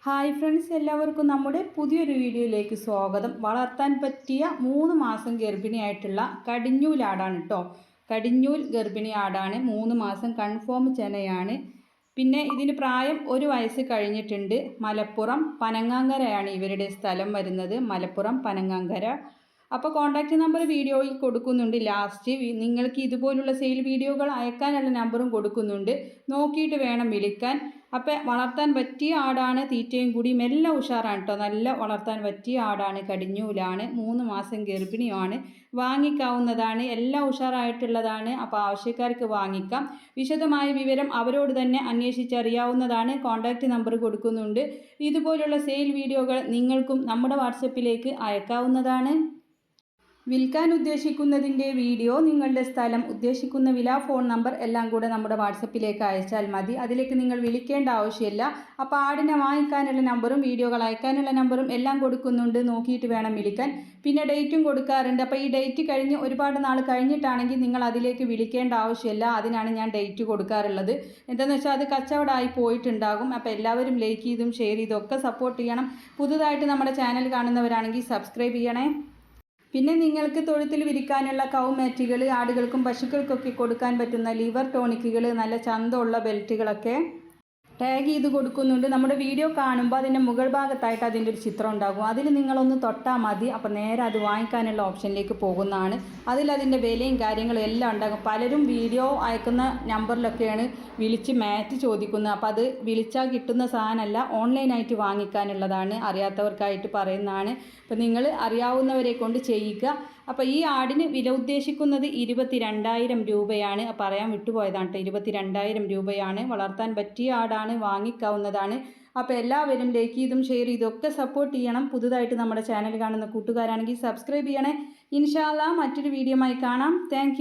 Hi friends, എല്ലാവർക്കും നമ്മുടെ പുതിയൊരു വീഡിയോയിലേക്ക് സ്വാഗതം. വളർത്താൻ പറ്റിയ 3 മാസം ഗർഭിണിയായിട്ടുള്ള കടിഞ്ഞൂൽ ആടാണ് കേട്ടോ. കടിഞ്ഞൂൽ ഗർഭിണി ആടാണ്, 3 മാസം കൺഫേം ചെനയാണ്. പിന്നെ ഇതിന് പ്രായം 1 വയസ്സ് കഴിഞ്ഞിട്ടുണ്ട്. മലപ്പുറം പനങ്ങാങ്കരയാണ് ഇവരുടെ സ്ഥലം വരുന്നത്, മലപ്പുറം പനങ്ങാങ്കര. അപ്പോൾ കോൺടാക്റ്റ് നമ്പർ വീഡിയോയിൽ കൊടുക്കുന്നുണ്ട്. ലാസ്റ്റ് നിങ്ങൾക്ക് ഇതുപോലുള്ള സെയിൽ വീഡിയോകൾ അയക്കാനുള്ള നമ്പറും കൊടുക്കുന്നുണ്ട്, നോക്കിയിട്ട് വേണം വിളിക്കാൻ. അപ്പോൾ വളർത്താൻ പറ്റിയ ആടാണ്, തീറ്റയും കൂടിയും എല്ലാം ഉഷാറാണ് കേട്ടോ. നല്ല വളർത്താൻ പറ്റിയ ആടാണ്, കടിഞ്ഞൂലാണ്, 3 മാസം ഗർഭിണിയുമാണ്. വാങ്ങിക്കാവുന്നതാണ്, എല്ലാം ഉഷാറായിട്ടുള്ളതാണ്. അപ്പോൾ ആവശ്യക്കാർക്ക് വാങ്ങിക്കാം. വിശദമായ വിവരം അവരോട് തന്നെ അന്വേഷിച്ചറിയാവുന്നതാണ്. കോൺടാക്റ്റ് നമ്പർ കൊടുക്കുന്നുണ്ട്. ഇതുപോലുള്ള സെയിൽ വീഡിയോകൾ നിങ്ങൾക്കും നമ്മുടെ വാട്സപ്പിലേക്ക് അയക്കാവുന്നതാണ്. വിൽക്കാൻ ഉദ്ദേശിക്കുന്നതിൻ്റെ വീഡിയോ, നിങ്ങളുടെ സ്ഥലം, ഉദ്ദേശിക്കുന്ന വില, ഫോൺ നമ്പർ എല്ലാം കൂടെ നമ്മുടെ വാട്സപ്പിലേക്ക് അയച്ചാൽ മതി. അതിലേക്ക് നിങ്ങൾ വിളിക്കേണ്ട ആവശ്യമില്ല. അപ്പോൾ ആടിനെ വാങ്ങിക്കാനുള്ള നമ്പറും വീഡിയോകൾ അയക്കാനുള്ള നമ്പറും എല്ലാം കൊടുക്കുന്നുണ്ട്, നോക്കിയിട്ട് വേണം വിളിക്കാൻ. പിന്നെ ഡേറ്റും കൊടുക്കാറുണ്ട്. അപ്പോൾ ഈ ഡേറ്റ് കഴിഞ്ഞ് ഒരുപാട് നാൾ കഴിഞ്ഞിട്ടാണെങ്കിൽ നിങ്ങൾ അതിലേക്ക് വിളിക്കേണ്ട ആവശ്യമില്ല. അതിനാണ് ഞാൻ ഡേറ്റ് കൊടുക്കാറുള്ളത്. എന്താണെന്ന് വെച്ചാൽ അത് കച്ചവടമായി പോയിട്ടുണ്ടാകും. അപ്പോൾ എല്ലാവരും ലൈക്ക് ചെയ്തും ഷെയർ ചെയ്തും ഒക്കെ സപ്പോർട്ട് ചെയ്യണം. പുതുതായിട്ട് നമ്മുടെ ചാനൽ കാണുന്നവരാണെങ്കിൽ സബ്സ്ക്രൈബ് ചെയ്യണേ. പിന്നെ നിങ്ങൾക്ക് തൊഴുത്തിൽ വിരിക്കാനുള്ള കൗ മാറ്റുകൾ, ആടുകൾക്കും പശുക്കൾക്കൊക്കെ കൊടുക്കാൻ പറ്റുന്ന ലിവർ ടോണിക്കുകൾ, നല്ല ചന്തമുള്ള ബെൽറ്റുകളൊക്കെ ടാഗ് ചെയ്ത് കൊടുക്കുന്നുണ്ട്. നമ്മുടെ വീഡിയോ കാണുമ്പോൾ അതിൻ്റെ മുകൾ ഭാഗത്തായിട്ട് അതിൻ്റെ ഒരു ചിത്രം ഉണ്ടാകും. അതിൽ നിങ്ങളൊന്ന് തൊട്ടാൽ മതി. അപ്പോൾ നേരെ അത് വാങ്ങിക്കാനുള്ള ഓപ്ഷനിലേക്ക് പോകുന്നതാണ്. അതിൻ്റെ വിലയും കാര്യങ്ങളും എല്ലാം ഉണ്ടാകും. പലരും വീഡിയോ അയക്കുന്ന നമ്പറിലൊക്കെയാണ് വിളിച്ച് മാറ്റ് ചോദിക്കുന്നത്. അപ്പോൾ അത് വിളിച്ചാൽ കിട്ടുന്ന സാധനമല്ല, ഓൺലൈനായിട്ട് വാങ്ങിക്കാനുള്ളതാണ്. അറിയാത്തവർക്കായിട്ട് പറയുന്നതാണ്. അപ്പോൾ നിങ്ങൾ അറിയാവുന്നവരെ കൊണ്ട് ചെയ്യിക്കുക. അപ്പോൾ ഈ ആടിന് വില ഉദ്ദേശിക്കുന്നത് 22,000 രൂപയാണ്. പറയാൻ വിട്ടുപോയതാണ് കേട്ടോ, 22,000 രൂപയാണ്. വളർത്താൻ പറ്റിയ ആടാണ്, വാങ്ങിക്കാവുന്നതാണ്. അപ്പോൾ എല്ലാവരും ലൈക്ക് ചെയ്തും ഷെയർ ചെയ്തും ഒക്കെ സപ്പോർട്ട് ചെയ്യണം. പുതുതായിട്ട് നമ്മുടെ ചാനൽ കാണുന്ന കൂട്ടുകാരാണെങ്കിൽ സബ്സ്ക്രൈബ് ചെയ്യണേ. ഇൻഷാ അല്ലാഹ് മറ്റൊരു വീഡിയോയുമായി കാണാം. താങ്ക്